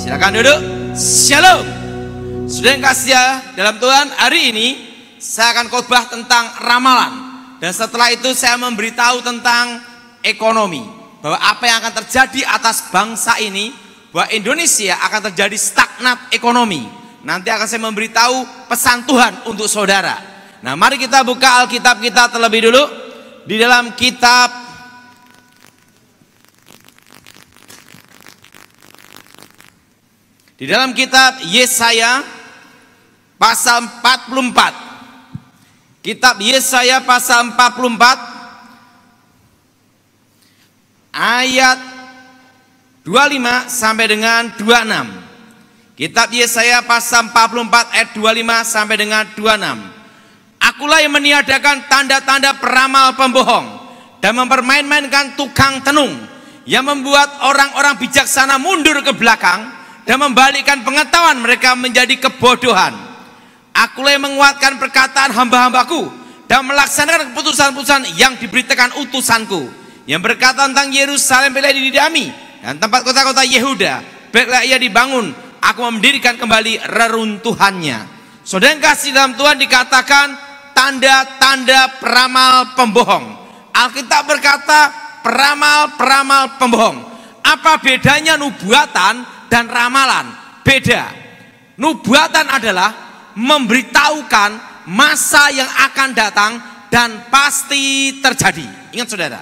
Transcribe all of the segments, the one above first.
Silakan duduk. Shalom. Sudah yang kasih dalam Tuhan, hari ini saya akan khotbah tentang ramalan. Dan setelah itu saya memberitahu tentang ekonomi, bahwa apa yang akan terjadi atas bangsa ini, bahwa Indonesia akan terjadi stagnat ekonomi. Nanti akan saya memberitahu pesan Tuhan untuk saudara. Nah, mari kita buka Alkitab kita terlebih dulu. Di dalam kitab Yesaya pasal 44. Kitab Yesaya pasal 44 ayat 25 sampai dengan 26. Kitab Yesaya pasal 44 ayat 25 sampai dengan 26. Akulah yang meniadakan tanda-tanda peramal pembohong dan mempermain-mainkan tukang tenung, yang membuat orang-orang bijaksana mundur ke belakang dan membalikkan pengetahuan mereka menjadi kebodohan. Akulah yang menguatkan perkataan hamba-hambaku dan melaksanakan keputusan-keputusan yang diberitakan utusanku, yang berkata tentang Yerusalem, baiklah dididami, dan tempat kota-kota Yehuda, baiklah ia dibangun, aku mendirikan kembali reruntuhannya. Saudara yang kasih dalam Tuhan, dikatakan tanda-tanda peramal pembohong. Alkitab berkata peramal-peramal pembohong. Apa bedanya nubuatan dan ramalan? Beda. Nubuatan adalah memberitahukan masa yang akan datang dan pasti terjadi. Ingat saudara,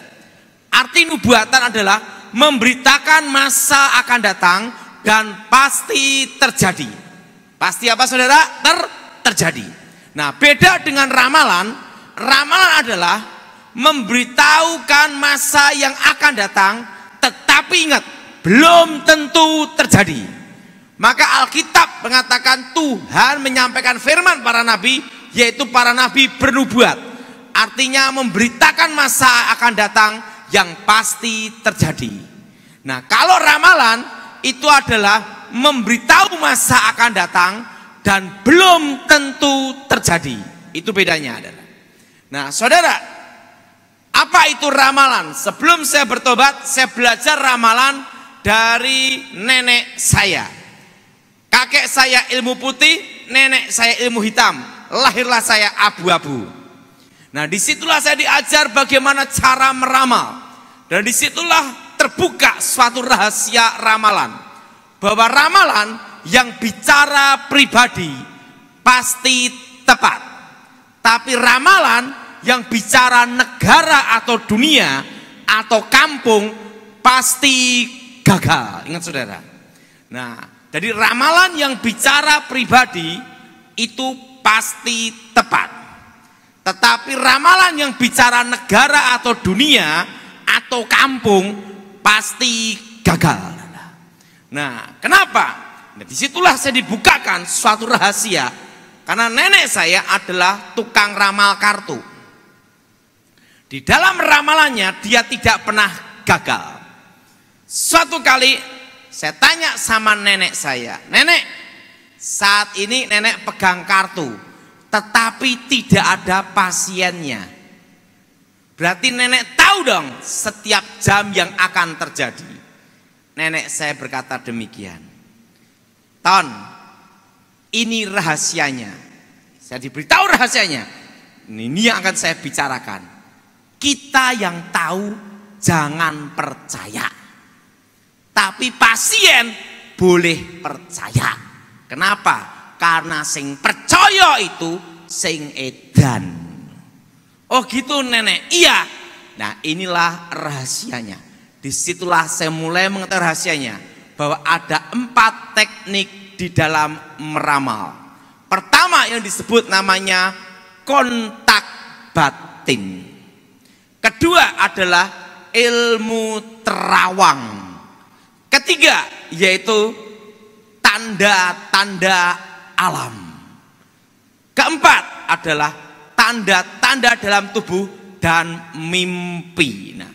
arti nubuatan adalah memberitakan masa akan datang dan pasti terjadi. Pasti apa saudara? Terjadi. Nah, beda dengan ramalan. Ramalan adalah memberitahukan masa yang akan datang, tetapi ingat, belum tentu terjadi. Maka Alkitab mengatakan Tuhan menyampaikan firman para nabi, yaitu para nabi bernubuat. Artinya memberitakan masa akan datang yang pasti terjadi. Nah, kalau ramalan itu adalah memberitahu masa akan datang dan belum tentu terjadi. Itu bedanya adalah. Nah, saudara, apa itu ramalan? Sebelum saya bertobat, saya belajar ramalan dari nenek saya. Kakek saya ilmu putih, nenek saya ilmu hitam. Lahirlah saya abu-abu. Nah, disitulah saya diajar bagaimana cara meramal. Dan disitulah terbuka suatu rahasia ramalan. Bahwa ramalan yang bicara pribadi pasti tepat, tapi ramalan yang bicara negara atau dunia atau kampung pasti gagal. Ingat saudara. Nah, jadi ramalan yang bicara pribadi itu pasti tepat, tetapi ramalan yang bicara negara atau dunia atau kampung pasti gagal. Nah, kenapa? Nah, disitulah saya dibukakan suatu rahasia. Karena nenek saya adalah tukang ramal kartu. Di dalam ramalannya dia tidak pernah gagal. Suatu kali saya tanya sama nenek saya, "Nenek, saat ini nenek pegang kartu, tetapi tidak ada pasiennya. Berarti nenek tahu dong setiap jam yang akan terjadi." Nenek saya berkata demikian. "Ton, ini rahasianya." Saya diberitahu rahasianya. Ini yang akan saya bicarakan. Kita yang tahu jangan percaya, tapi pasien boleh percaya. Kenapa? Karena sing percaya itu sing edan. Oh gitu nenek? Iya. Nah, inilah rahasianya. Disitulah saya mulai mengetahui rahasianya, bahwa ada 4 teknik di dalam meramal. Pertama yang disebut namanya kontak batin. Kedua adalah ilmu terawang. Ketiga yaitu tanda-tanda alam. Keempat adalah tanda-tanda dalam tubuh dan mimpi. Nah,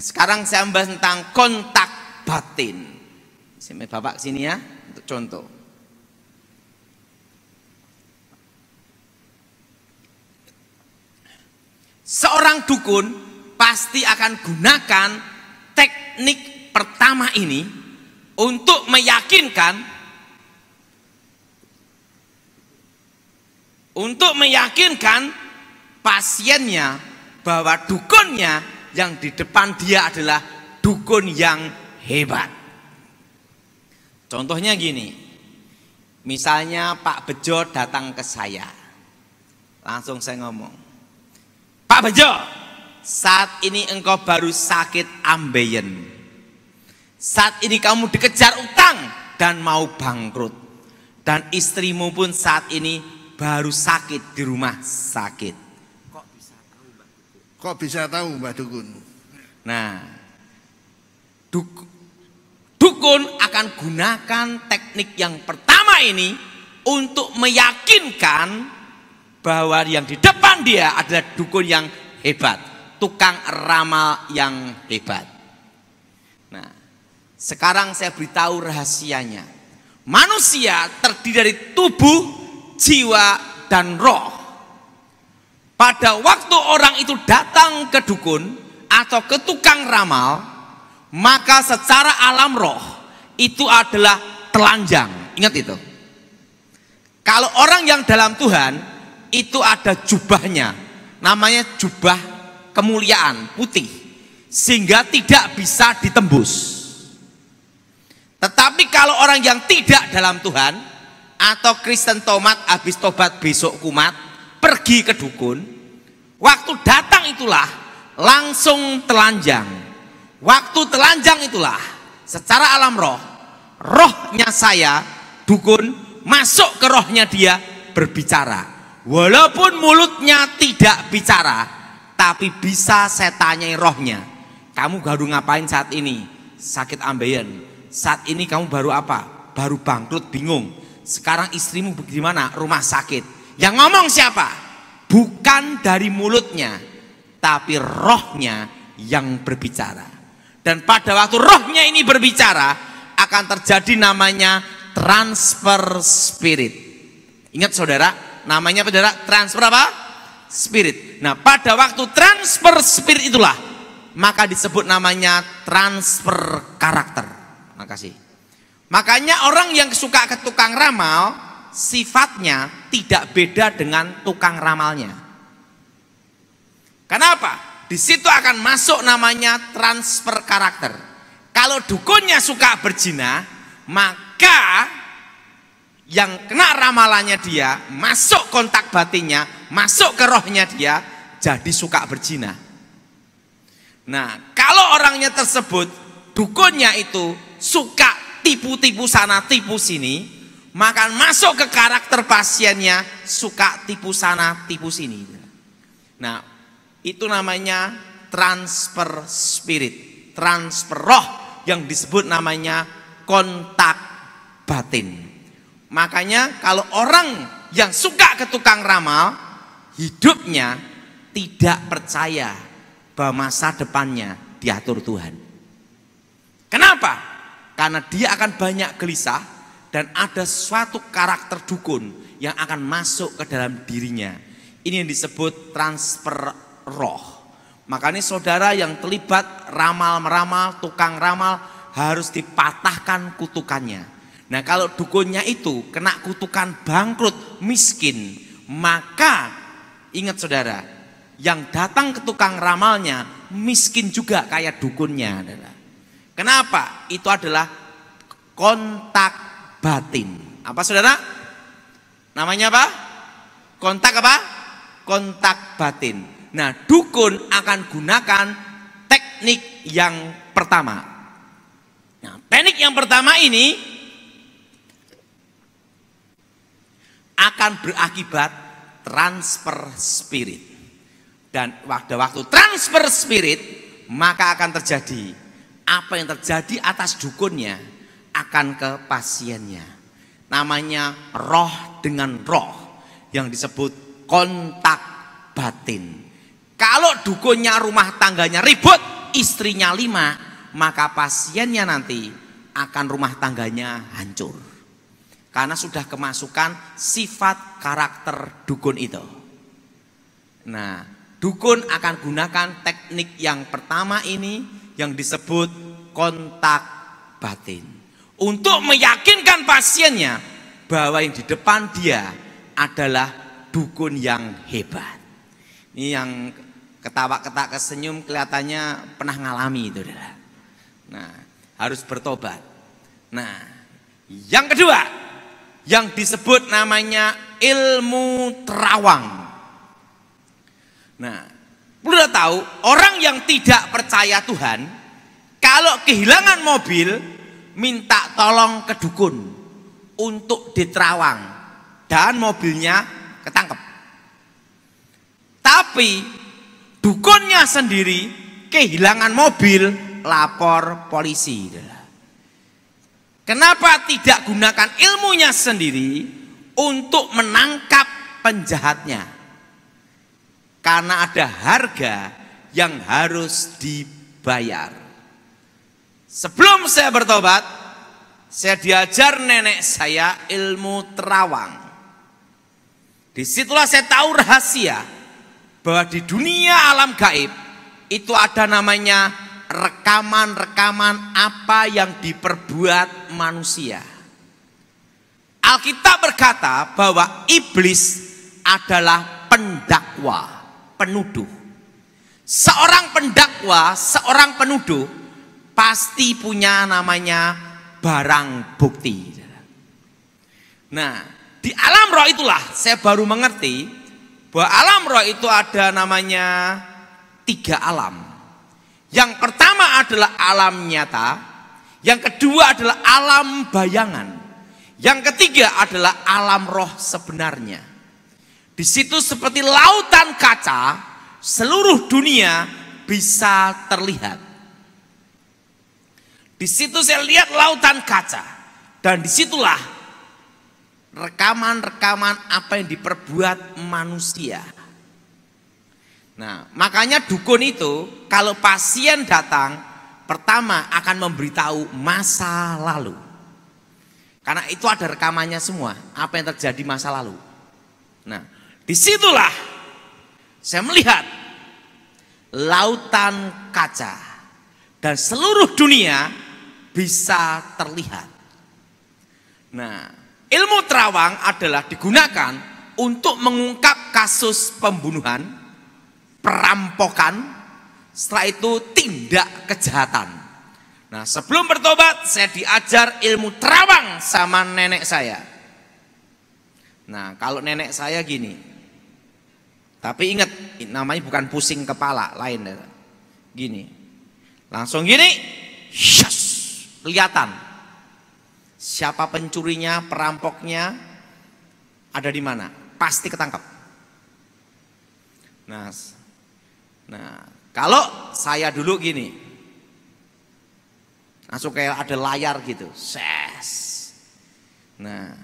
sekarang saya membahas tentang kontak batin. Sini Bapak sini ya, untuk contoh. Seorang dukun pasti akan gunakan teknik pertama ini untuk meyakinkan pasiennya bahwa dukunnya yang di depan dia adalah dukun yang hebat. Contohnya gini, misalnya Pak Bejo datang ke saya, langsung saya ngomong, Pak Bejo, saat ini engkau baru sakit ambeien, saat ini kamu dikejar utang dan mau bangkrut, dan istrimu pun saat ini baru sakit di rumah sakit. Kok bisa tahu Mbak Dukun? Nah, dukun akan gunakan teknik yang pertama ini untuk meyakinkan bahwa yang di depan dia adalah dukun yang hebat, tukang ramal yang hebat. Nah, sekarang saya beritahu rahasianya. Manusia terdiri dari tubuh, jiwa, dan roh. Pada waktu orang itu datang ke dukun atau ke tukang ramal, maka secara alam roh itu adalah telanjang. Ingat itu. Kalau orang yang dalam Tuhan itu ada jubahnya, namanya jubah kemuliaan putih, sehingga tidak bisa ditembus. Tetapi kalau orang yang tidak dalam Tuhan atau Kristen tomat habis tobat besok kumat pergi ke dukun, waktu datang itulah langsung telanjang. Waktu telanjang itulah secara alam roh, rohnya saya dukun masuk ke rohnya dia berbicara. Walaupun mulutnya tidak bicara, tapi bisa saya tanyai rohnya, kamu baru ngapain saat ini? Sakit ambeien. Saat ini kamu baru apa? Baru bangkrut, bingung. Sekarang istrimu bagaimana? Rumah sakit. Yang ngomong siapa? Bukan dari mulutnya, tapi rohnya yang berbicara. Dan pada waktu rohnya ini berbicara, akan terjadi namanya transfer spirit. Ingat saudara, namanya saudara transfer apa? Spirit. Nah, pada waktu transfer spirit itulah maka disebut namanya transfer karakter. Makasih. Makanya orang yang suka ke tukang ramal sifatnya tidak beda dengan tukang ramalnya. Kenapa? Di situ akan masuk namanya transfer karakter. Kalau dukunnya suka berzina, maka yang kena ramalannya dia, masuk kontak batinnya, masuk ke rohnya dia, jadi suka berzina. Nah, kalau orangnya tersebut, dukunnya itu suka tipu-tipu sana, tipu sini, maka masuk ke karakter pasiennya, suka tipu sana, tipu sini. Nah, itu namanya transfer spirit, transfer roh yang disebut namanya kontak batin. Makanya kalau orang yang suka ke tukang ramal, hidupnya tidak percaya bahwa masa depannya diatur Tuhan. Kenapa? Karena dia akan banyak gelisah dan ada suatu karakter dukun yang akan masuk ke dalam dirinya. Ini yang disebut transfer roh. Makanya saudara yang terlibat ramal-meramal, tukang ramal harus dipatahkan kutukannya. Nah, kalau dukunnya itu kena kutukan bangkrut, miskin, maka ingat saudara, yang datang ke tukang ramalnya miskin juga kayak dukunnya. Kenapa? Itu adalah kontak batin. Apa saudara? Namanya apa? Kontak apa? Kontak batin. Nah, dukun akan gunakan teknik yang pertama. Nah, teknik yang pertama ini akan berakibat transfer spirit. Dan pada waktu transfer spirit, maka akan terjadi apa yang terjadi atas dukunnya akan ke pasiennya. Namanya roh dengan roh yang disebut kontak batin. Kalau dukunnya rumah tangganya ribut, istrinya 5, maka pasiennya nanti akan rumah tangganya hancur. Karena sudah kemasukan sifat karakter dukun itu. Nah, dukun akan gunakan teknik yang pertama ini yang disebut kontak batin. untuk meyakinkan pasiennya bahwa yang di depan dia adalah dukun yang hebat. Ini yang ketawa-ketawa kesenyum kelihatannya pernah ngalami itu adalah. Nah, harus bertobat. Nah, yang kedua yang disebut namanya ilmu terawang. Nah, perlu tahu orang yang tidak percaya Tuhan kalau kehilangan mobil minta tolong ke dukun untuk diterawang dan mobilnya ketangkep. Tapi dukunnya sendiri kehilangan mobil, lapor polisi. Kenapa tidak gunakan ilmunya sendiri untuk menangkap penjahatnya? Karena ada harga yang harus dibayar. Sebelum saya bertobat, saya diajar nenek saya ilmu terawang. Disitulah saya tahu rahasia bahwa di dunia alam gaib itu ada namanya rekaman-rekaman apa yang diperbuat manusia. Alkitab berkata bahwa iblis adalah pendakwa, penuduh. Seorang pendakwa, seorang penuduh pasti punya namanya barang bukti. Nah, di alam roh itulah saya baru mengerti bahwa alam roh itu ada namanya 3 alam. Yang pertama adalah alam nyata, yang kedua adalah alam bayangan, yang ketiga adalah alam roh sebenarnya. Di situ seperti lautan kaca, seluruh dunia bisa terlihat. Di situ saya lihat lautan kaca, dan disitulah rekaman-rekaman apa yang diperbuat manusia. Nah, makanya dukun itu kalau pasien datang pertama akan memberitahu masa lalu. Karena itu ada rekamannya semua, apa yang terjadi masa lalu. Nah, disitulah saya melihat lautan kaca dan seluruh dunia bisa terlihat. Nah, ilmu terawang adalah digunakan untuk mengungkap kasus pembunuhan, perampokan, setelah itu tindak kejahatan. Nah, sebelum bertobat saya diajar ilmu terawang sama nenek saya. Nah, kalau nenek saya gini, tapi ingat namanya bukan pusing kepala, lain ya. Gini, langsung gini, syas, kelihatan siapa pencurinya, perampoknya, ada di mana, pasti ketangkap. Nah, kalau saya dulu gini, langsung kayak ada layar gitu, ses. Nah,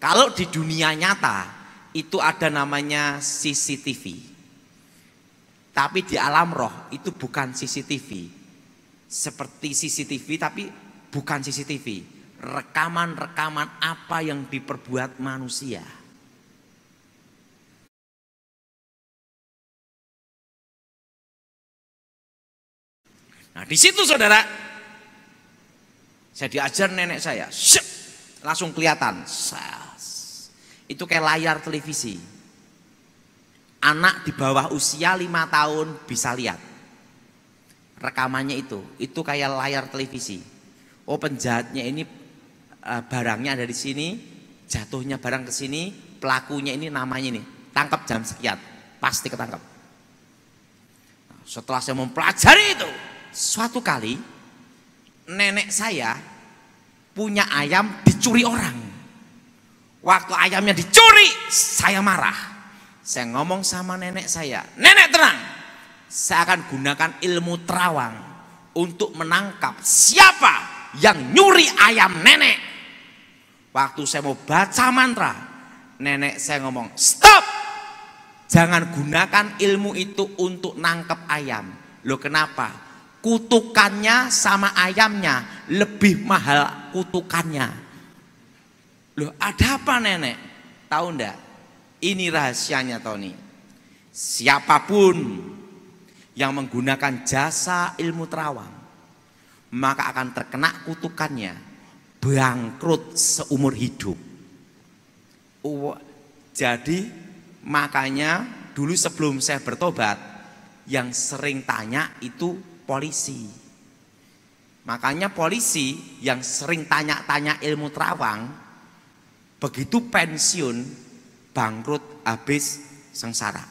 kalau di dunia nyata itu ada namanya CCTV. Tapi di alam roh itu bukan CCTV. Seperti CCTV tapi bukan CCTV. Rekaman-rekaman apa yang diperbuat manusia. Nah, di situ saudara, saya diajar nenek saya, langsung kelihatan. Itu kayak layar televisi. Anak di bawah usia 5 tahun bisa lihat rekamannya itu kayak layar televisi. Oh, penjahatnya ini barangnya ada di sini, jatuhnya barang ke sini, pelakunya ini namanya ini, tangkap jam sekian, pasti ketangkap. Nah, setelah saya mempelajari itu, suatu kali nenek saya punya ayam dicuri orang. Waktu ayamnya dicuri, saya marah. Saya ngomong sama nenek saya, nenek tenang, saya akan gunakan ilmu terawang untuk menangkap siapa yang nyuri ayam nenek. Waktu saya mau baca mantra, nenek saya ngomong, stop, jangan gunakan ilmu itu untuk nangkep ayam. Loh, kenapa? Kutukannya sama ayamnya lebih mahal kutukannya. Loh, ada apa nenek? Tahu enggak? Ini rahasianya Tony. Siapapun yang menggunakan jasa ilmu terawang, maka akan terkena kutukannya. bangkrut seumur hidup. Jadi makanya dulu sebelum saya bertobat, yang sering tanya itu polisi. Makanya polisi yang sering tanya-tanya ilmu terawang, begitu pensiun bangkrut habis sengsara.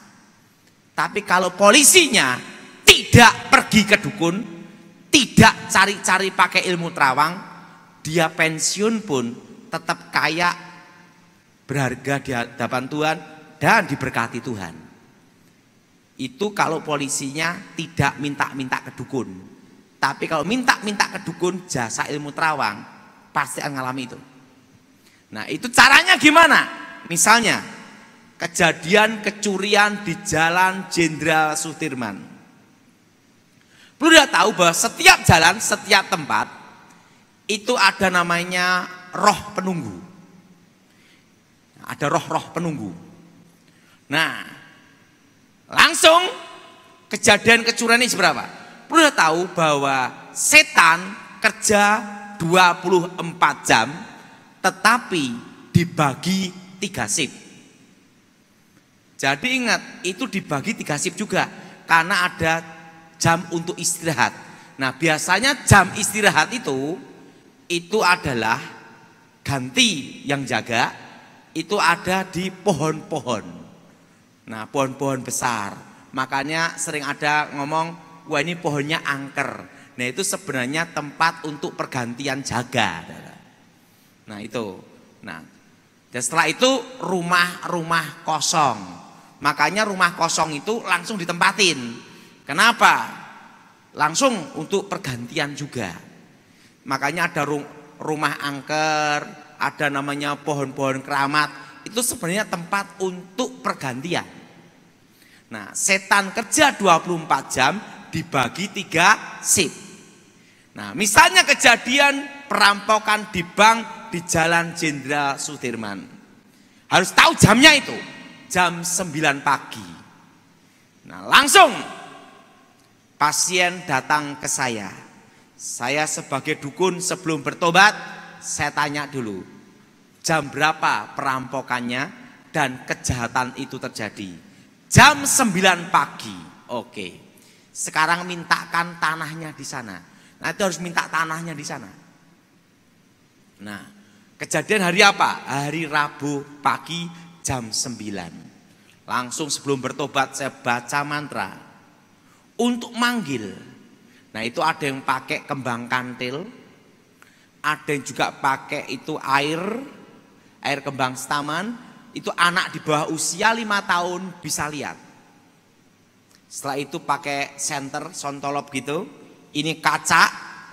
Tapi kalau polisinya tidak pergi ke dukun, tidak cari-cari pakai ilmu terawang, dia pensiun pun tetap kaya, berharga di hadapan Tuhan dan diberkati Tuhan. Itu kalau polisinya tidak minta-minta ke dukun. Tapi kalau minta-minta ke dukun, jasa ilmu terawang, pasti akan ngalami itu. Nah, itu caranya gimana? Misalnya kejadian kecurian di Jalan Jenderal Sudirman. Perlu dia tahu bahwa setiap jalan, setiap tempat itu ada namanya roh penunggu. Ada roh-roh penunggu. Nah, langsung kejadian kecurian ini seberapa? Perlu dia tahu bahwa setan kerja 24 jam tetapi dibagi 3 shift. Jadi ingat, itu dibagi 3 shift juga karena ada jam untuk istirahat. Nah, biasanya jam istirahat itu adalah ganti yang jaga, itu ada di pohon-pohon. Nah, pohon-pohon besar. Makanya sering ada ngomong, wah ini pohonnya angker. Nah, itu sebenarnya tempat untuk pergantian jaga. Nah, itu. Nah, dan setelah itu rumah-rumah kosong. Makanya rumah kosong itu langsung ditempatin. Kenapa? Langsung untuk pergantian juga. Makanya ada rumah angker, ada namanya pohon-pohon keramat. Itu sebenarnya tempat untuk pergantian. Nah, setan kerja 24 jam dibagi 3 shift. Nah, misalnya kejadian perampokan di bank di Jalan Jenderal Sudirman. Harus tahu jamnya itu. Jam 9 pagi. Nah, langsung pasien datang ke saya. Saya sebagai dukun sebelum bertobat, saya tanya dulu, jam berapa perampokannya dan kejahatan itu terjadi. Jam 9 pagi. Oke. Sekarang mintakan tanahnya di sana. Nah, itu harus minta tanahnya di sana. Nah, kejadian hari apa? Hari Rabu pagi jam 9. Langsung sebelum bertobat saya baca mantra untuk manggil. Nah, itu ada yang pakai kembang kantil, ada yang juga pakai itu air kembang staman. Itu anak di bawah usia 5 tahun bisa lihat. Setelah itu pakai senter, sontolop gitu. Ini kaca,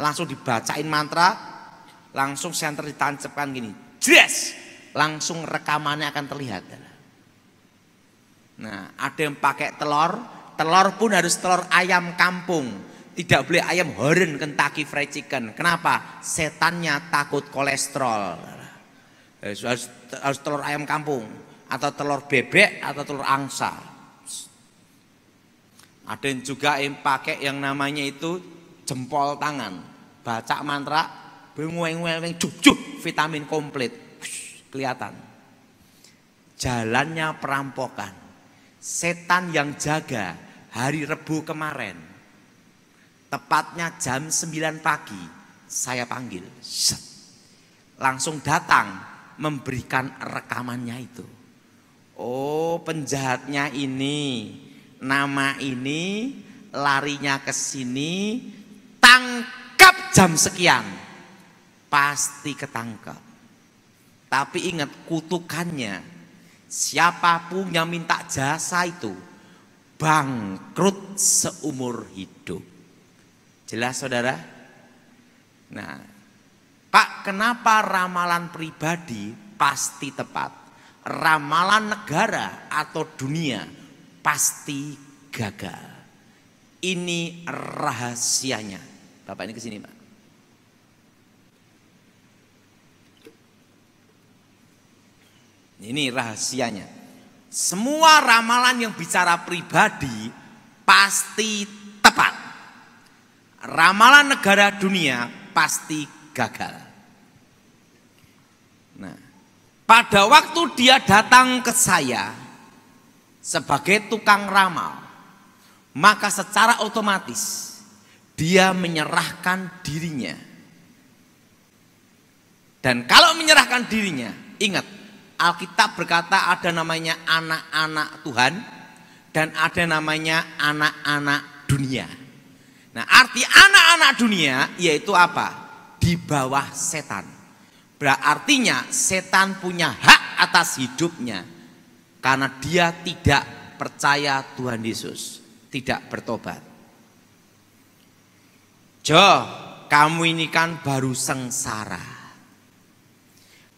langsung dibacain mantra, langsung senter ditancapkan gini. Jres! Langsung rekamannya akan terlihat. Nah, ada yang pakai telur pun harus telur ayam kampung. Tidak boleh ayam horen Kentucky Fried Chicken. Kenapa? Setannya takut kolesterol. Harus telur ayam kampung atau telur bebek atau telur angsa. Ada yang juga yang pakai yang namanya itu jempol tangan. Baca mantra, bengueng-weng cup vitamin komplit. Kelihatan. Jalannya perampokan. Setan yang jaga hari Rebu kemarin. Tepatnya jam 9 pagi saya panggil. Langsung datang memberikan rekamannya itu. Oh, penjahatnya ini, nama ini, larinya ke sini, tangkap jam sekian. Pasti ketangkap. Tapi ingat kutukannya, siapapun yang minta jasa itu bangkrut seumur hidup. Jelas saudara? Nah, Pak, kenapa ramalan pribadi pasti tepat? Ramalan negara atau dunia pasti gagal. Ini rahasianya. Bapak ini kesini Pak. Ini rahasianya. Semua ramalan yang bicara pribadi pasti tepat. Ramalan negara dunia pasti gagal. Nah, pada waktu dia datang ke saya sebagai tukang ramal, maka secara otomatis dia menyerahkan dirinya. Dan kalau menyerahkan dirinya, ingat, Alkitab berkata ada namanya anak-anak Tuhan dan ada namanya anak-anak dunia. Nah, arti anak-anak dunia yaitu apa? Di bawah setan. Berartinya setan punya hak atas hidupnya karena dia tidak percaya Tuhan Yesus, tidak bertobat. Jo, kamu ini kan baru sengsara.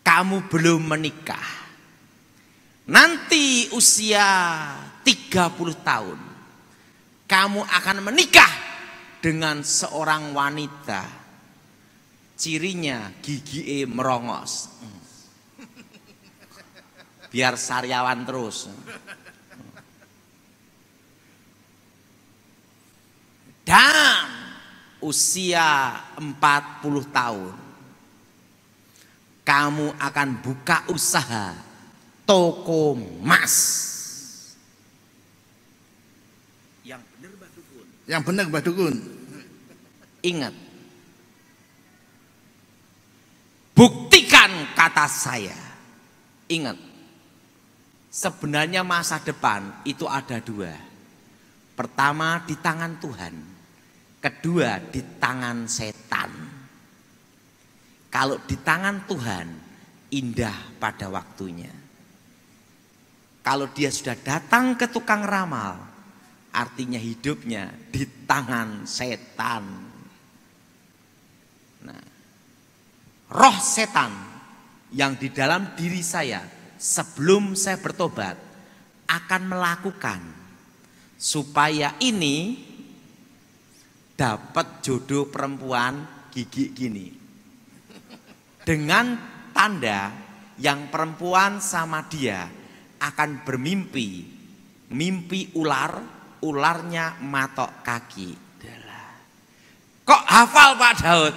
Kamu belum menikah. Nanti usia 30 tahun kamu akan menikah dengan seorang wanita. Cirinya gigi merongos. Biar sariawan terus. Dan usia 40 tahun kamu akan buka usaha toko emas. Yang benar Mbah Dukun. Yang benar Mbah Dukun. Ingat, buktikan kata saya. Ingat, sebenarnya masa depan itu ada dua. Pertama di tangan Tuhan, kedua di tangan setan. Kalau di tangan Tuhan, indah pada waktunya. Kalau dia sudah datang ke tukang ramal, artinya hidupnya di tangan setan. Nah, roh setan yang di dalam diri saya sebelum saya bertobat akan melakukan supaya ini dapat jodoh perempuan gigi gini. Dengan tanda yang perempuan sama dia akan bermimpi, mimpi ular, ularnya matok kaki. Kok hafal Pak Daud?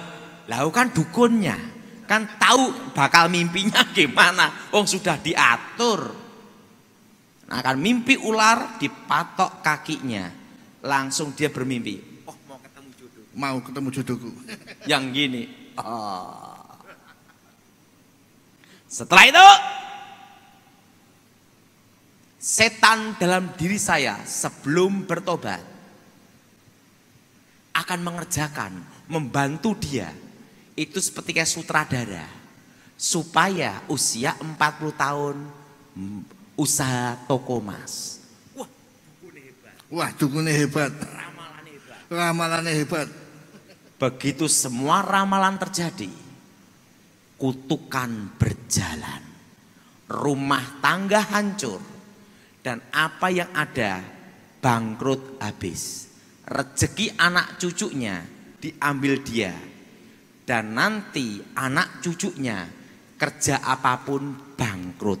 Lah kan dukunnya, kan tahu bakal mimpinya gimana. Sudah diatur. Nah, akan mimpi ular dipatok kakinya, langsung dia bermimpi. Mau ketemu jodoh. Mau ketemu jodohku. Yang gini. Setelah itu setan dalam diri saya sebelum bertobat akan mengerjakan, membantu dia. Itu seperti kayak sutradara supaya usia 40 tahun usaha toko emas. Wah, dukunnya hebat. Wah, dukunnya hebat. Ramalannya hebat. Ramalannya hebat. Begitu semua ramalan terjadi, kutukan berjalan, rumah tangga hancur, dan apa yang ada bangkrut habis. Rezeki anak cucunya diambil dia, dan nanti anak cucunya kerja apapun bangkrut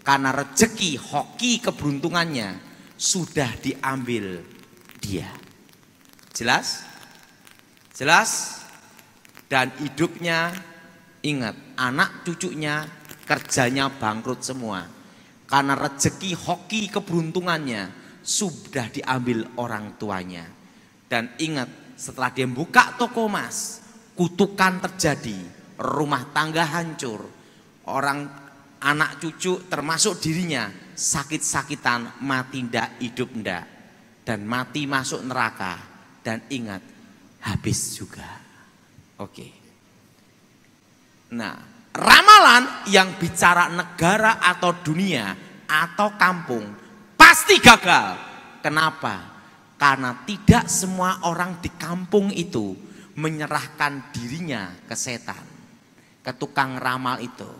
karena rezeki hoki keberuntungannya sudah diambil dia. Jelas? Jelas? Dan hidupnya, ingat, anak cucunya kerjanya bangkrut semua karena rezeki hoki keberuntungannya sudah diambil orang tuanya. Dan ingat, setelah dia buka toko emas, kutukan terjadi, rumah tangga hancur, orang anak cucu termasuk dirinya sakit-sakitan, mati ndak, hidup ndak, dan mati masuk neraka. Dan ingat, habis juga. Oke. Nah, ramalan yang bicara negara atau dunia atau kampung pasti gagal. Kenapa? Karena tidak semua orang di kampung itu menyerahkan dirinya ke setan, ke tukang ramal itu.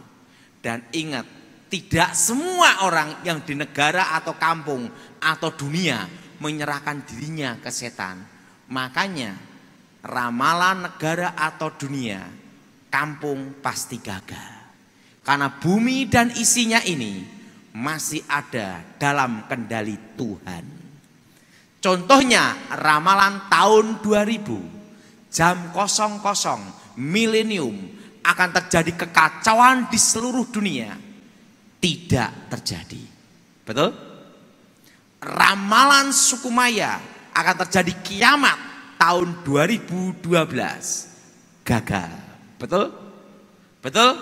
Dan ingat, tidak semua orang yang di negara atau kampung atau dunia menyerahkan dirinya ke setan. Makanya ramalan negara atau dunia, kampung pasti gagal. Karena bumi dan isinya ini masih ada dalam kendali Tuhan. Contohnya ramalan tahun 2000, jam 00 milenium, akan terjadi kekacauan di seluruh dunia. Tidak terjadi. Betul? Ramalan suku Maya akan terjadi kiamat tahun 2012. Gagal. Betul? Betul?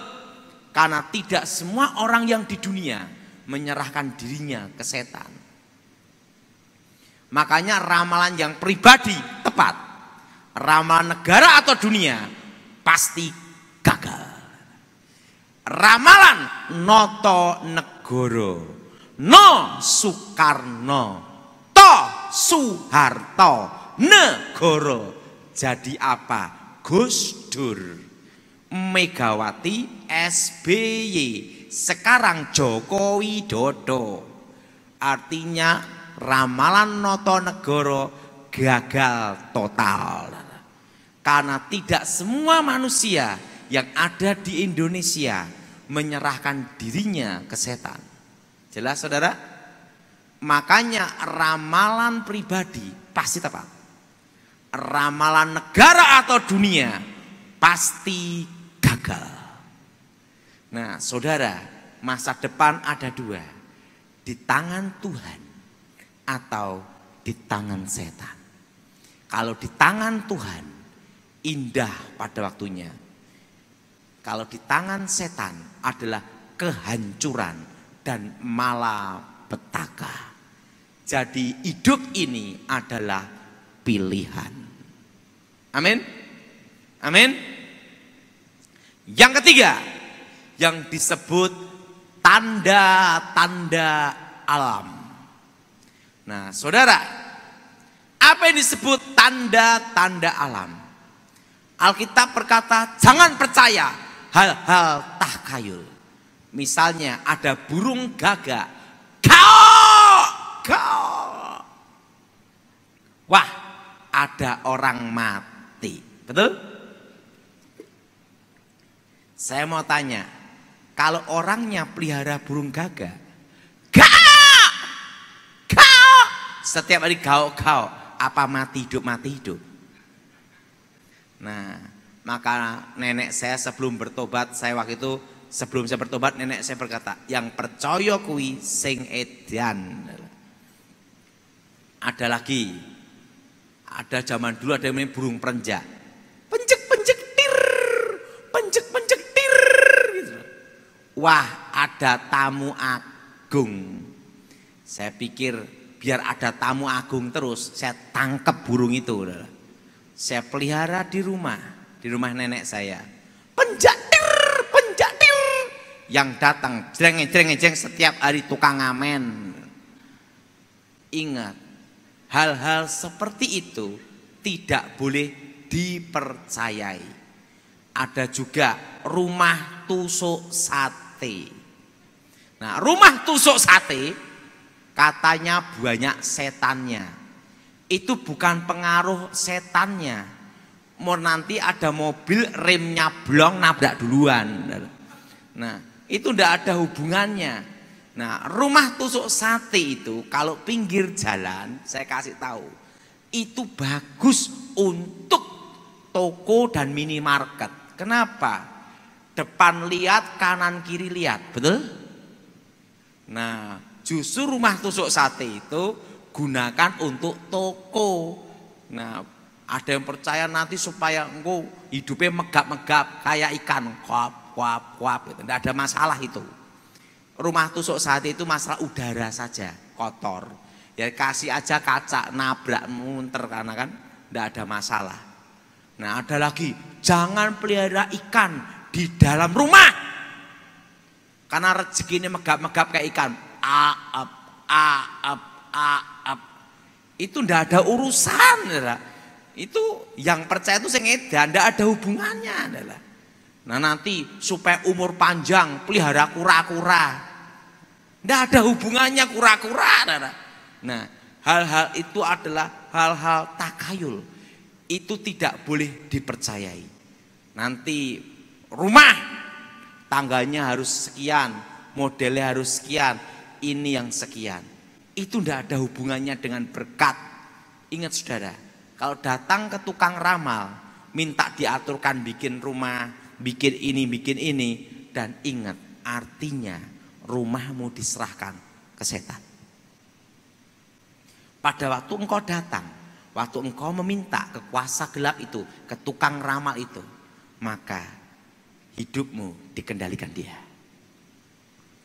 Karena tidak semua orang yang di dunia menyerahkan dirinya ke setan. Makanya ramalan yang pribadi tepat. Ramalan negara atau dunia pasti gagal. Ramalan Noto Negoro, No Soekarno, To Soeharto, Negoro. Jadi apa? Gus Dur, Megawati, SBY, sekarang Joko Widodo. Artinya ramalan Noto Negoro gagal total. Karena tidak semua manusia yang ada di Indonesia menyerahkan dirinya ke setan. Jelas saudara? Makanya ramalan pribadi pasti tepat. Ramalan negara atau dunia pasti gagal. Nah saudara, masa depan ada dua. Di tangan Tuhan atau di tangan setan. Kalau di tangan Tuhan, indah pada waktunya. Kalau di tangan setan adalah kehancuran dan malapetaka. Jadi hidup ini adalah pilihan. Amin. Amin. Yang ketiga, yang disebut tanda-tanda alam. Nah, saudara, apa yang disebut tanda-tanda alam? Alkitab berkata, jangan percaya hal-hal takhayul. Misalnya ada burung gagak, kau. Wah, ada orang mati. Betul? Saya mau tanya, kalau orangnya pelihara burung gagak, kau, setiap hari kau, apa mati hidup? Nah, maka nenek saya sebelum bertobat, sebelum saya bertobat, nenek saya berkata, yang percaya kuwi sing edan. Ada lagi, ada zaman dulu ada yang namanya burung perenjak, penjek tir, gitu. Wah, ada tamu agung. Saya pikir biar ada tamu agung terus, saya tangkap burung itu. Saya pelihara di rumah nenek saya. Penjatir. Yang datang jreng setiap hari tukang ngamen. Ingat, hal-hal seperti itu tidak boleh dipercayai. Ada juga rumah tusuk sate. Nah, rumah tusuk sate katanya banyak setannya. Itu bukan pengaruh setannya. Mau nanti ada mobil remnya blong nabrak duluan. Nah, itu tidak ada hubungannya. Nah, rumah tusuk sate itu kalau pinggir jalan, saya kasih tahu, itu bagus untuk toko dan minimarket. Kenapa? Depan lihat, kanan kiri lihat, betul? Nah, justru rumah tusuk sate itu gunakan untuk toko. Nah, ada yang percaya nanti supaya engkau hidupnya megap-megap kayak ikan, kuap gitu. Tidak ada masalah itu. Rumah tusuk sate itu masalah udara saja, kotor. Ya kasih aja kaca, nabrak munter karena kan tidak ada masalah. Nah, ada lagi, jangan pelihara ikan di dalam rumah. Karena rezeki ini megap-megap kayak ikan. Itu ndak ada urusan, adalah. Itu yang percaya itu sing edan, ndak ada hubungannya, adalah. Nah, nanti supaya umur panjang pelihara kura-kura, ndak ada hubungannya kura-kura, adalah. Nah, hal-hal itu adalah hal-hal takhayul. Itu tidak boleh dipercayai. Nanti rumah tangganya harus sekian, modelnya harus sekian, ini yang sekian. Itu tidak ada hubungannya dengan berkat. Ingat saudara, kalau datang ke tukang ramal, minta diaturkan bikin rumah, bikin ini, dan ingat artinya rumahmu diserahkan ke setan. Pada waktu engkau datang, waktu engkau meminta ke kuasa gelap itu, ke tukang ramal itu, maka hidupmu dikendalikan dia.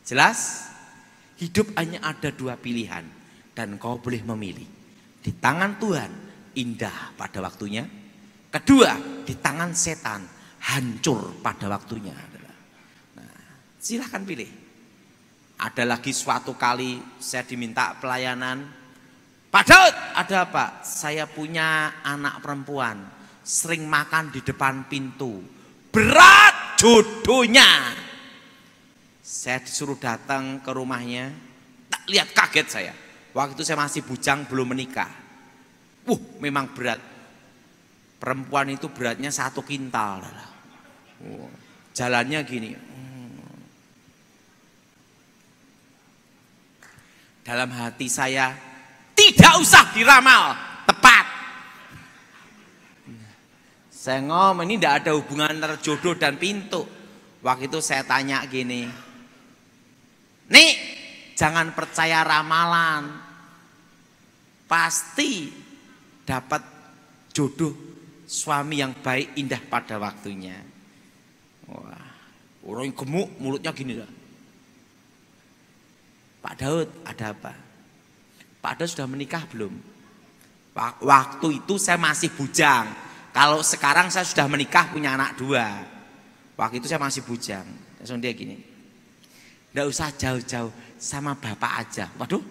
Jelas? Hidup hanya ada dua pilihan dan engkau boleh memilih. Di tangan Tuhan indah pada waktunya. Kedua, di tangan setan hancur pada waktunya. Nah, silahkan pilih. Ada lagi suatu kali saya diminta pelayanan. Pak Daud, ada apa? Saya punya anak perempuan, sering makan di depan pintu. Berat jodohnya. Saya disuruh datang ke rumahnya. Tak lihat kaget saya. Waktu itu saya masih bujang, belum menikah. Memang berat. Perempuan itu beratnya 1 kintal. Jalannya gini. Dalam hati saya, tidak usah diramal, tepat. Saya ngomong ini tidak ada hubungan antara jodoh dan pintu. Waktu itu saya tanya gini, Nik, jangan percaya ramalan, pasti dapat jodoh suami yang baik indah pada waktunya. Wah, orang yang gemuk mulutnya gini lah. Pak Daud, ada apa? Pak Daud sudah menikah belum? Waktu itu saya masih bujang. Kalau sekarang saya sudah menikah, punya anak 2. Waktu itu saya masih bujang. Langsung dia gini, nggak usah jauh-jauh, sama bapak aja. Waduh.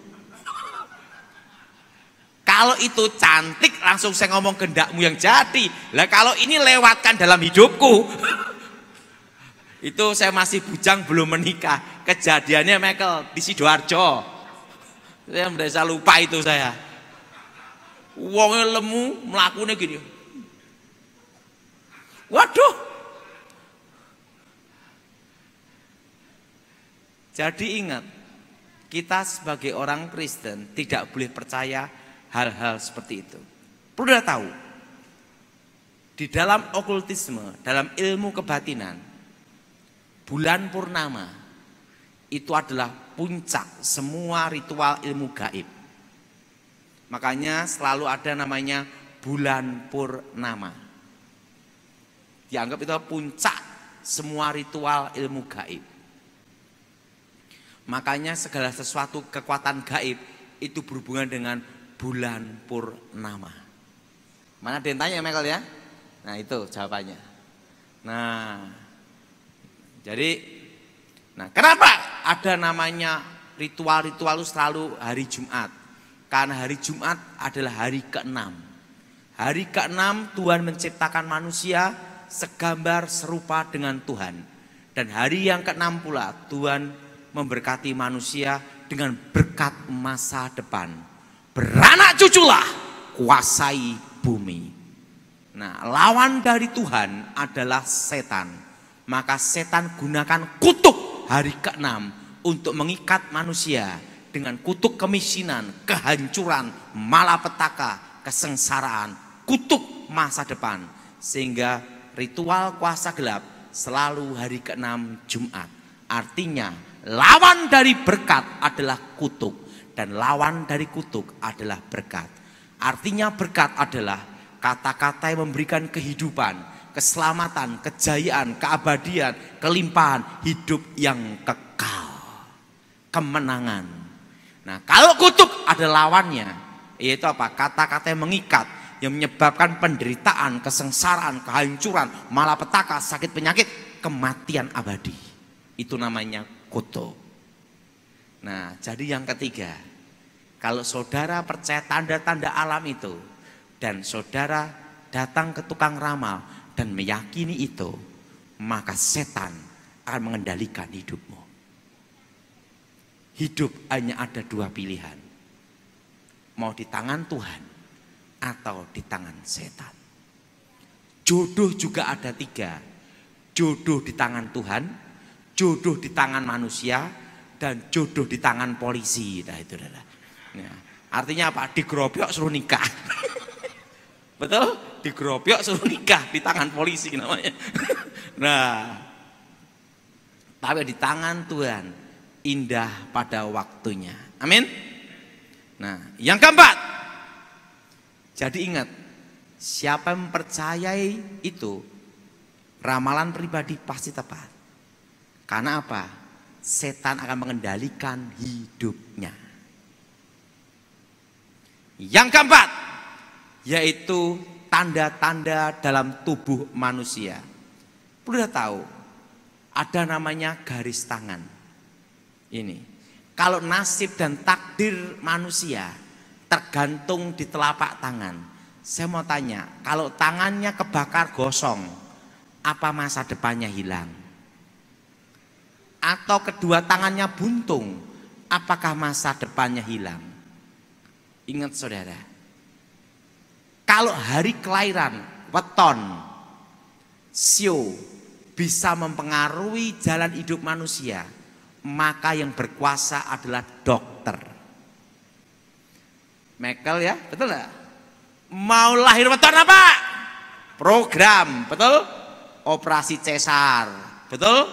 Kalau itu cantik langsung saya ngomong kehendakmu yang jadi. Lah kalau ini lewatkan dalam hidupku. Itu saya masih bujang belum menikah. Kejadiannya Michael di Sidoarjo. Saya merasa lupa itu saya. Wongnya lemu melakukannya gini. Waduh. Jadi ingat, kita sebagai orang Kristen tidak boleh percaya hal-hal seperti itu. Perlu dah tahu, di dalam okultisme, dalam ilmu kebatinan, bulan purnama itu adalah puncak semua ritual ilmu gaib. Makanya selalu ada namanya bulan purnama. Dianggap itu puncak semua ritual ilmu gaib. Makanya segala sesuatu kekuatan gaib itu berhubungan dengan bulan purnama. Mana ada yang tanya Michael ya? Nah itu jawabannya. Nah, jadi, kenapa ada namanya ritual-ritual itu selalu hari Jumat? Karena hari Jumat adalah hari ke-6. Hari ke-6 Tuhan menciptakan manusia segambar serupa dengan Tuhan. Dan hari yang ke-6 pula Tuhan memberkati manusia dengan berkat masa depan. Beranak cuculah, kuasai bumi. Nah, lawan dari Tuhan adalah setan. Maka setan gunakan kutuk hari ke-6 untuk mengikat manusia dengan kutuk kemiskinan, kehancuran, malapetaka, kesengsaraan, kutuk masa depan. Sehingga ritual kuasa gelap selalu hari ke-6 Jumat. Artinya lawan dari berkat adalah kutuk dan lawan dari kutuk adalah berkat. Artinya berkat adalah kata-kata yang memberikan kehidupan, keselamatan, kejayaan, keabadian, kelimpahan, hidup yang kekal, kemenangan. Nah, kalau kutuk ada lawannya, yaitu apa? Kata-kata yang mengikat, yang menyebabkan penderitaan, kesengsaraan, kehancuran, malapetaka, sakit penyakit, kematian abadi. Itu namanya kutuk. Nah, jadi yang ketiga, kalau saudara percaya tanda-tanda alam itu dan saudara datang ke tukang ramal dan meyakini itu, maka setan akan mengendalikan hidupmu. Hidup hanya ada 2 pilihan. Mau di tangan Tuhan atau di tangan setan. Jodoh juga ada 3. Jodoh di tangan Tuhan, jodoh di tangan manusia, dan jodoh di tangan polisi. Nah itu adalah. Nah, artinya apa? Digerobyok suruh nikah. Betul? Digerobyok suruh nikah di tangan polisi namanya. Nah, tapi di tangan Tuhan indah pada waktunya. Amin. Nah, yang keempat, jadi ingat, siapa yang mempercayai itu, ramalan pribadi pasti tepat. Karena apa? Setan akan mengendalikan hidupnya. Yang keempat, yaitu tanda-tanda dalam tubuh manusia. Perlu tahu, ada namanya garis tangan. Ini, kalau nasib dan takdir manusia tergantung di telapak tangan. Saya mau tanya, kalau tangannya kebakar gosong, apa masa depannya hilang? Atau kedua tangannya buntung, apakah masa depannya hilang? Ingat saudara, kalau hari kelahiran, weton, sio bisa mempengaruhi jalan hidup manusia, maka yang berkuasa adalah dokter. Michael ya, betul nggak? Mau lahir weton apa? Program, betul? Operasi cesar, betul?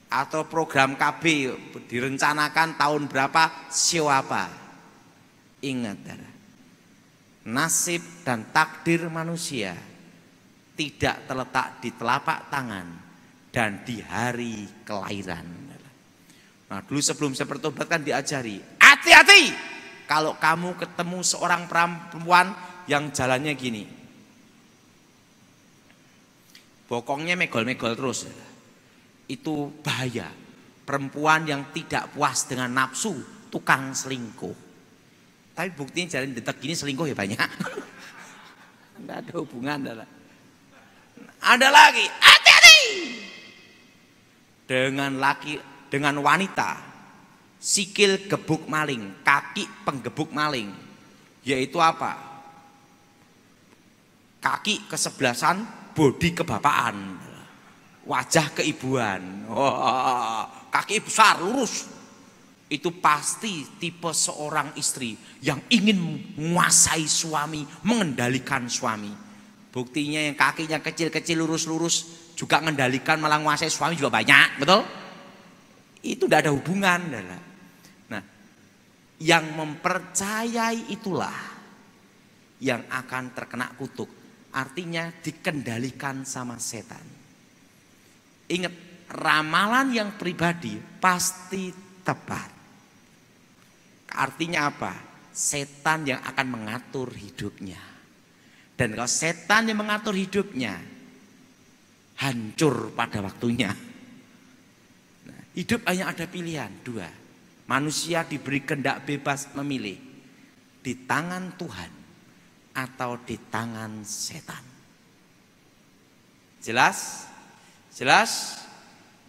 Atau program KB direncanakan tahun berapa, sio apa? Ingat, nasib dan takdir manusia tidak terletak di telapak tangan dan di hari kelahiran. Nah, dulu sebelum saya bertobat kan diajari, hati-hati kalau kamu ketemu seorang perempuan yang jalannya gini, bokongnya megol-megol terus, itu bahaya. Perempuan yang tidak puas dengan nafsu, tukang selingkuh. Tapi buktinya jalan detek gini selingkuh ya banyak. Enggak ada hubungan. Ada lagi, hati-hati dengan wanita sikil gebuk maling, kaki penggebuk maling. Yaitu apa? Kaki kesebelasan, bodi kebapaan, wajah keibuan. Kaki besar lurus. Itu pasti tipe seorang istri yang ingin menguasai suami, mengendalikan suami. Buktinya yang kakinya kecil-kecil lurus-lurus juga mengendalikan, malah menguasai suami juga banyak, betul? Itu tidak ada hubungan. Nah, yang mempercayai itulah yang akan terkena kutuk. Artinya dikendalikan sama setan. Ingat, ramalan yang pribadi pasti tepat. Artinya apa? Setan yang akan mengatur hidupnya. Dan kalau setan yang mengatur hidupnya, hancur pada waktunya. Nah, hidup hanya ada pilihan dua. Manusia diberi kehendak bebas memilih, di tangan Tuhan atau di tangan setan. Jelas? Jelas?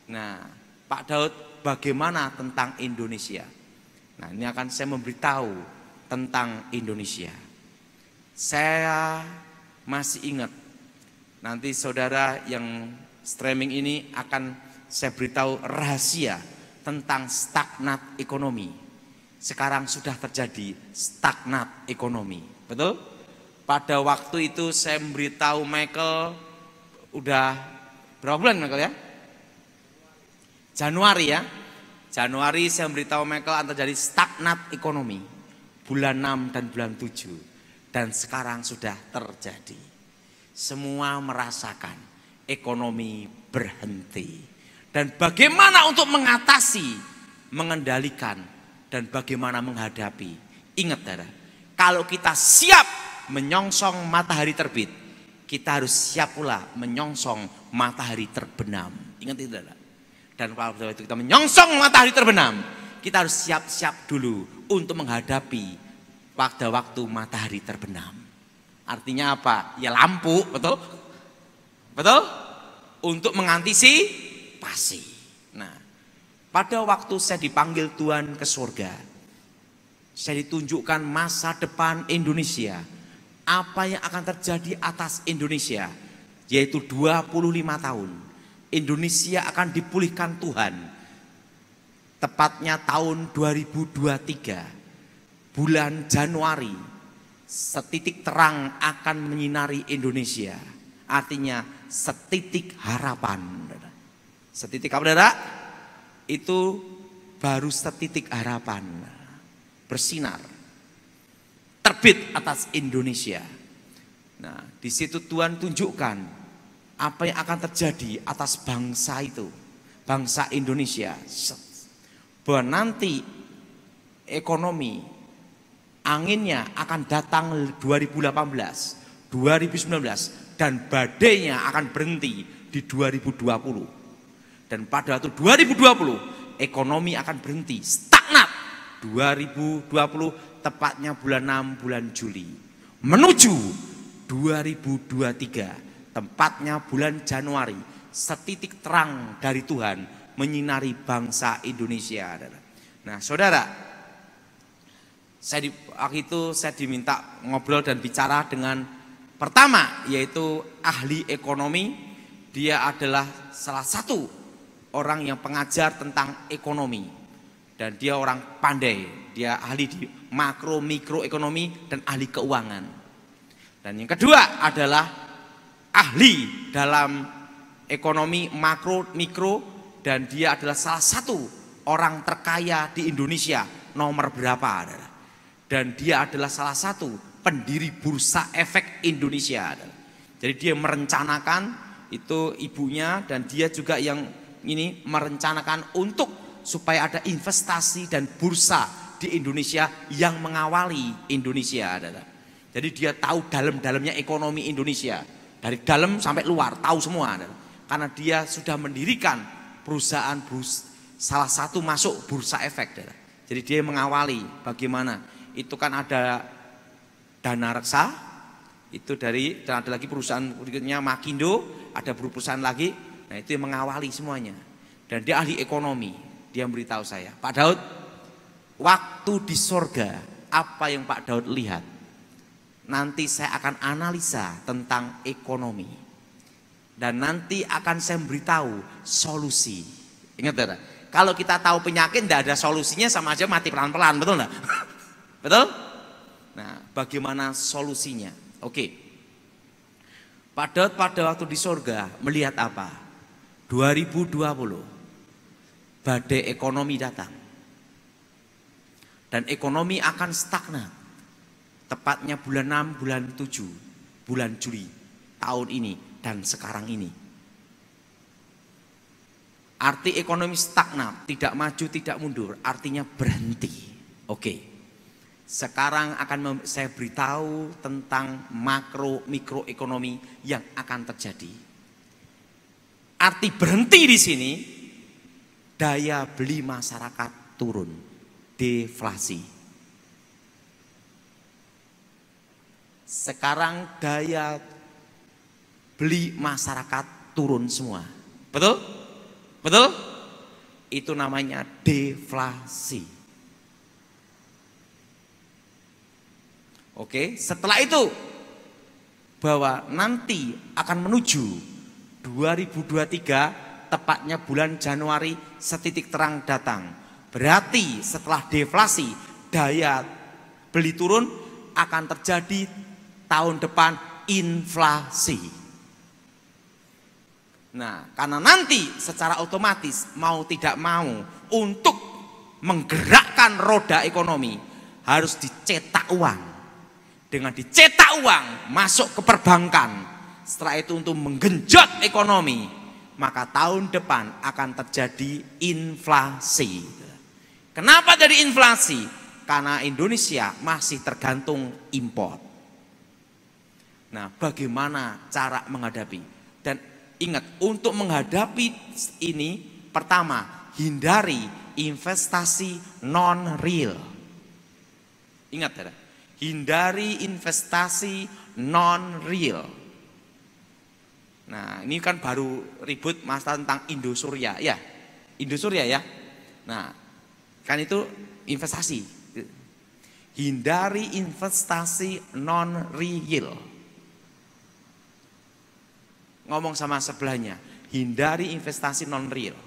Nah, Pak Daud, bagaimana tentang Indonesia? Nah, ini akan saya memberitahu tentang Indonesia. Saya masih ingat, nanti saudara yang streaming ini akan saya beritahu rahasia tentang stagnat ekonomi. Sekarang sudah terjadi stagnat ekonomi, betul? Pada waktu itu saya memberitahu Michael, udah berapa bulan Michael ya? Januari ya. Januari saya memberitahu Michael akan terjadi stagnat ekonomi. Bulan 6 dan bulan 7. Dan sekarang sudah terjadi. Semua merasakan ekonomi berhenti. Dan bagaimana untuk mengatasi, mengendalikan, dan bagaimana menghadapi. Ingat saudara, kalau kita siap menyongsong matahari terbit, kita harus siap pula menyongsong matahari terbenam. Ingat itu saudara. Dan kalau kita menyongsong matahari terbenam, kita harus siap-siap dulu untuk menghadapi waktu matahari terbenam. Artinya apa? Ya lampu, betul? Betul? Untuk mengantisipasi. Nah, pada waktu saya dipanggil Tuhan ke surga, saya ditunjukkan masa depan Indonesia. Apa yang akan terjadi atas Indonesia, yaitu 25 tahun. Indonesia akan dipulihkan Tuhan. Tepatnya tahun 2023, bulan Januari, setitik terang akan menyinari Indonesia. artinya setitik harapan. Setitik apa, saudara? Itu baru setitik harapan, bersinar, terbit atas Indonesia. Nah, di situ Tuhan tunjukkan apa yang akan terjadi atas bangsa itu, bangsa Indonesia. Bahwa nanti ekonomi anginnya akan datang 2018, 2019, dan badainya akan berhenti di 2020. Dan pada waktu 2020 ekonomi akan berhenti, stagnat. 2020 tepatnya bulan 6, bulan Juli. Menuju 2023 tepatnya bulan Januari, setitik terang dari Tuhan menyinari bangsa Indonesia. Nah, saudara, waktu itu saya diminta ngobrol dan bicara dengan pertama, yaitu ahli ekonomi. Dia adalah salah satu orang yang pengajar tentang ekonomi, dan dia orang pandai. Dia ahli di makro mikro ekonomi dan ahli keuangan. Dan yang kedua adalah ahli dalam ekonomi makro mikro, dan dia adalah salah satu orang terkaya di Indonesia nomor berapa. Dan dia adalah salah satu pendiri Bursa Efek Indonesia. Jadi dia merencanakan, itu ibunya, dan dia juga yang ini merencanakan untuk supaya ada investasi dan bursa di Indonesia yang mengawali Indonesia. Jadi dia tahu dalam-dalamnya ekonomi Indonesia, dari dalam sampai luar, tahu semua. Karena dia sudah mendirikan perusahaan salah satu masuk Bursa Efek. Jadi dia mengawali bagaimana. Itu kan ada Dana Reksa, itu dari, dan ada lagi perusahaan berikutnya Makindo, ada perusahaan lagi. Nah, itu yang mengawali semuanya. Dan dia ahli ekonomi. Dia memberitahu saya, Pak Daud, waktu di sorga, apa yang Pak Daud lihat, nanti saya akan analisa tentang ekonomi. Dan nanti akan saya beritahu solusi. Ingat, saudara, kalau kita tahu penyakit tidak ada solusinya, sama aja mati pelan-pelan, betul enggak? Betul? Nah, bagaimana solusinya? Oke. Pak Daud pada waktu di sorga melihat apa? 2020 badai ekonomi datang, dan ekonomi akan stagnan tepatnya bulan 6, bulan 7, bulan Juli tahun ini dan sekarang ini. Arti ekonomi stagnan, tidak maju tidak mundur, artinya berhenti. Oke. Sekarang akan saya beritahu tentang makro mikro ekonomi yang akan terjadi. Arti berhenti di sini, daya beli masyarakat turun, deflasi. Sekarang daya beli masyarakat turun semua. Betul? Betul? Itu namanya deflasi. Oke, setelah itu bahwa nanti akan menuju 2023 tepatnya bulan Januari, setitik terang datang. Berarti setelah deflasi, daya beli turun, akan terjadi tahun depan inflasi. Nah, karena nanti secara otomatis mau tidak mau untuk menggerakkan roda ekonomi harus dicetak uang. Dengan dicetak uang masuk ke perbankan. Setelah itu untuk menggenjot ekonomi, maka tahun depan akan terjadi inflasi. Kenapa jadi inflasi? Karena Indonesia masih tergantung impor. Nah, bagaimana cara menghadapi? Dan ingat, untuk menghadapi ini, pertama, hindari investasi non-real. Ingat, ya, hindari investasi non-real. Nah, ini kan baru ribut masalah tentang Indosuria, ya, Indosuria ya. Nah, kan itu investasi. Hindari investasi non-real. Ngomong sama sebelahnya, hindari investasi non-real.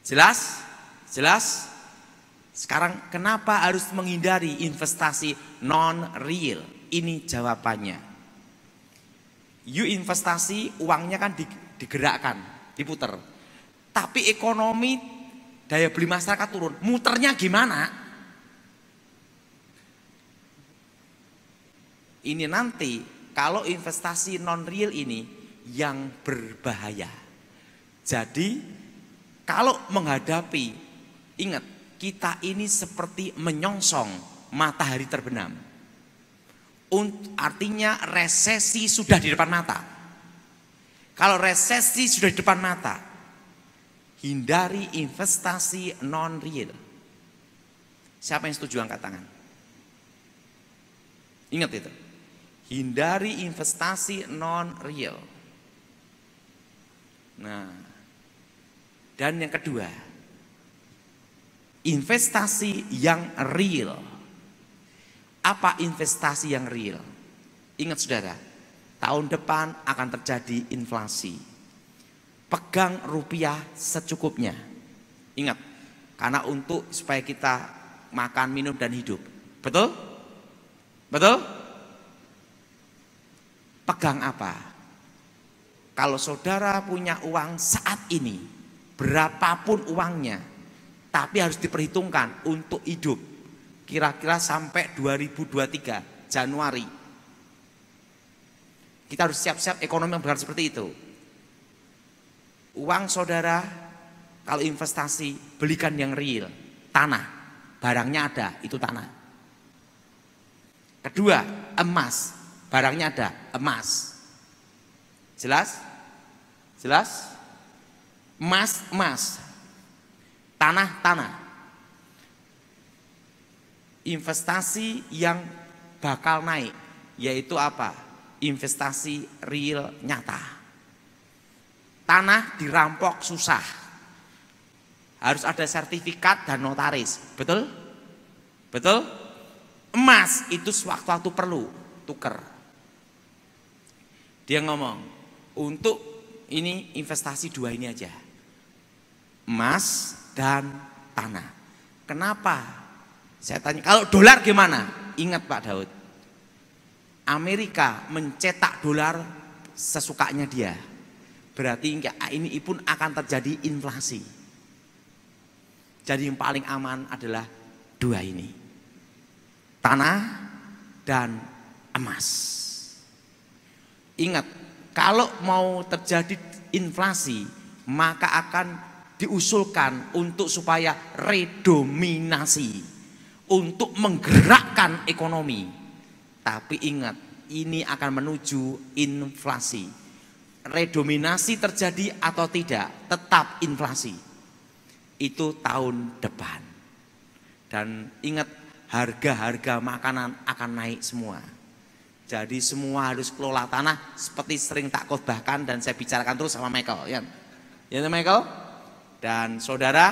Jelas? Jelas? Sekarang kenapa harus menghindari investasi non-real? Ini jawabannya. You investasi, uangnya kan digerakkan, diputer. Tapi ekonomi, daya beli masyarakat turun. Muternya gimana? Ini nanti kalau investasi non real ini yang berbahaya. Jadi kalau menghadapi, ingat, kita ini seperti menyongsong matahari terbenam. Artinya resesi sudah di depan mata. Kalau resesi sudah di depan mata, hindari investasi non real. Siapa yang setuju angkat tangan? Ingat itu. Hindari investasi non real. Nah, dan yang kedua, investasi yang real. Apa investasi yang real? Ingat saudara, tahun depan akan terjadi inflasi. Pegang rupiah secukupnya. Ingat, karena supaya kita makan, minum, dan hidup. Betul? Betul? Pegang apa? Kalau saudara punya uang saat ini, berapapun uangnya, tapi harus diperhitungkan untuk hidup. Kira-kira sampai 2023 Januari. Kita harus siap-siap ekonomi yang bergerak seperti itu. Uang saudara, kalau investasi, belikan yang real. Tanah, barangnya ada, itu tanah. Kedua, emas. Barangnya ada, emas. Jelas? Jelas? Emas. Tanah. Investasi yang bakal naik, yaitu apa? Investasi real nyata. Tanah dirampok susah. Harus ada sertifikat dan notaris. Betul? Betul? Emas itu sewaktu-waktu perlu tuker. Dia ngomong, untuk ini investasi dua ini aja. Emas dan tanah. Kenapa? Saya tanya, kalau dolar gimana? Ingat Pak Daud, Amerika mencetak dolar sesukanya dia. Berarti ini pun akan terjadi inflasi. Jadi yang paling aman adalah dua ini. Tanah dan emas. Ingat, kalau mau terjadi inflasi, maka akan diusulkan untuk supaya redominasi, untuk menggerakkan ekonomi. Tapi ingat, ini akan menuju inflasi. Redominasi terjadi atau tidak, tetap inflasi. Itu tahun depan. Dan ingat, harga-harga makanan akan naik semua. Jadi semua harus kelola tanah, seperti sering tak khotbahkan dan saya bicarakan terus sama Michael, ya Michael. Dan saudara,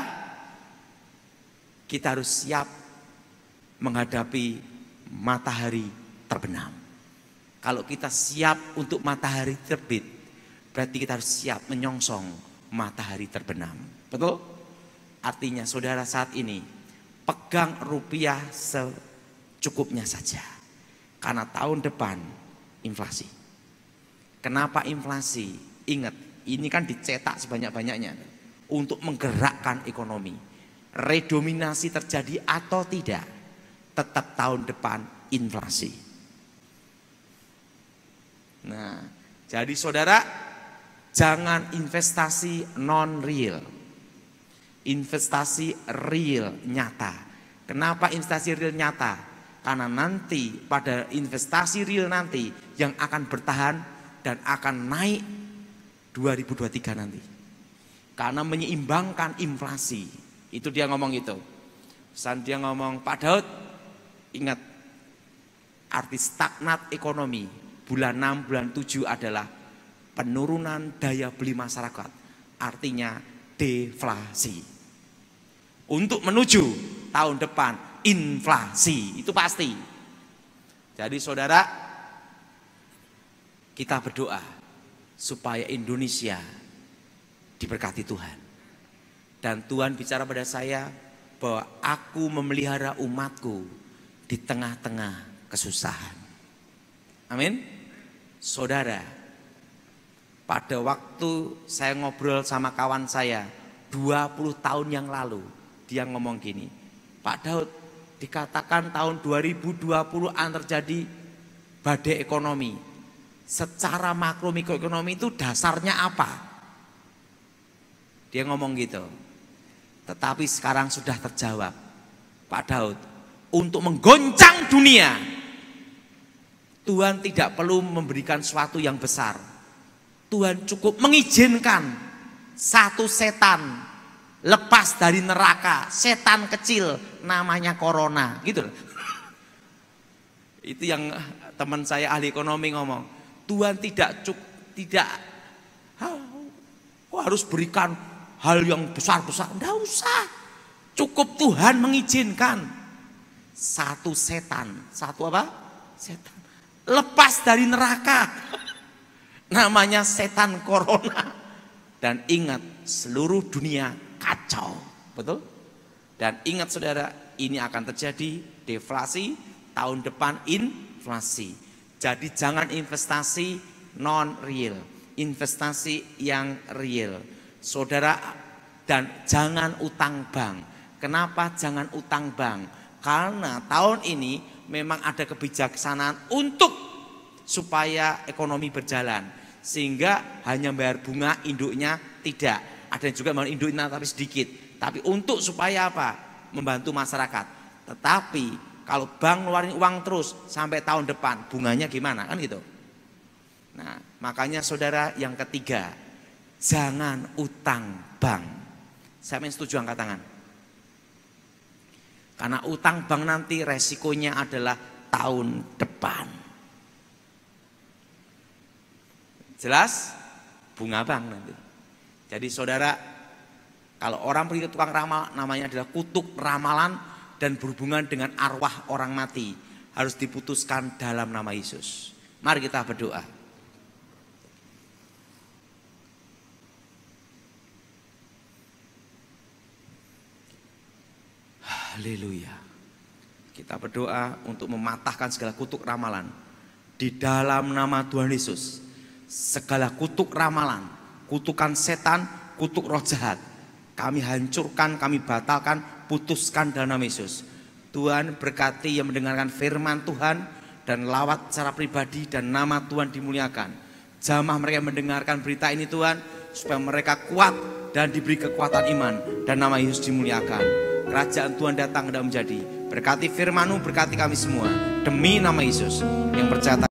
kita harus siap menghadapi matahari terbenam. Kalau kita siap untuk matahari terbit, berarti kita harus siap menyongsong matahari terbenam. Betul? Artinya saudara saat ini pegang rupiah secukupnya saja. Karena tahun depan inflasi. Kenapa inflasi? Ingat, ini kan dicetak sebanyak-banyaknya untuk menggerakkan ekonomi. Redominasi terjadi atau tidak, tetap tahun depan inflasi. Nah, jadi saudara, jangan investasi non real. Investasi real nyata. Kenapa investasi real nyata? Karena nanti pada investasi real nanti yang akan bertahan dan akan naik 2023 nanti. Karena menyeimbangkan inflasi. Itu dia ngomong itu. Dia ngomong, Pak Daud, ingat arti stagnat ekonomi bulan 6, bulan 7 adalah penurunan daya beli masyarakat. Artinya deflasi. Untuk menuju tahun depan inflasi, itu pasti. Jadi saudara, kita berdoa supaya Indonesia diberkati Tuhan. Dan Tuhan bicara pada saya bahwa aku memelihara umatku di tengah-tengah kesusahan. Amin. Saudara, Pada waktu saya ngobrol sama kawan saya 20 tahun yang lalu, dia ngomong gini, Pak Daud, dikatakan tahun 2020 terjadi badai ekonomi. Secara makro mikroekonomi itu dasarnya apa? Dia ngomong gitu. Tetapi sekarang sudah terjawab, Pak Daud, untuk menggoncang dunia, Tuhan tidak perlu memberikan sesuatu yang besar. Tuhan cukup mengizinkan satu setan lepas dari neraka, setan kecil namanya corona, gitu. Itu yang teman saya ahli ekonomi ngomong. Tuhan tidak harus berikan hal yang besar-besar, enggak usah. Cukup Tuhan mengizinkan satu setan, satu apa? Setan lepas dari neraka. Namanya setan corona. Dan ingat, seluruh dunia kacau, betul? Dan ingat saudara, ini akan terjadi deflasi, tahun depan inflasi. Jadi jangan investasi non real, investasi yang real, saudara. Dan jangan utang bank. Kenapa jangan utang bank? Karena tahun ini memang ada kebijaksanaan untuk supaya ekonomi berjalan, sehingga hanya bayar bunga induknya tidak. Ada yang juga bayar induknya tapi sedikit. Tapi untuk supaya apa? Membantu masyarakat. Tetapi kalau bank ngeluarin uang terus sampai tahun depan, bunganya gimana? Kan gitu. Nah, makanya saudara, yang ketiga, jangan utang bank. Saya setuju, angkat tangan. Karena utang bank nanti resikonya adalah tahun depan. Jelas? Bunga bank nanti. Jadi saudara, kalau orang pergi ke tukang ramal, namanya adalah kutuk ramalan dan berhubungan dengan arwah orang mati, harus diputuskan dalam nama Yesus. Mari kita berdoa. Haleluya. Kita berdoa untuk mematahkan segala kutuk ramalan di dalam nama Tuhan Yesus. Segala kutuk ramalan, kutukan setan, kutuk roh jahat, kami hancurkan, kami batalkan, putuskan dalam nama Yesus. Tuhan berkati yang mendengarkan firman Tuhan dan lawat secara pribadi, dan nama Tuhan dimuliakan. Jamah mereka mendengarkan berita ini Tuhan, supaya mereka kuat dan diberi kekuatan iman, dan nama Yesus dimuliakan. Kerajaan Tuhan datang dan menjadi. Berkati firman-Mu, berkati kami semua. Demi nama Yesus yang percaya.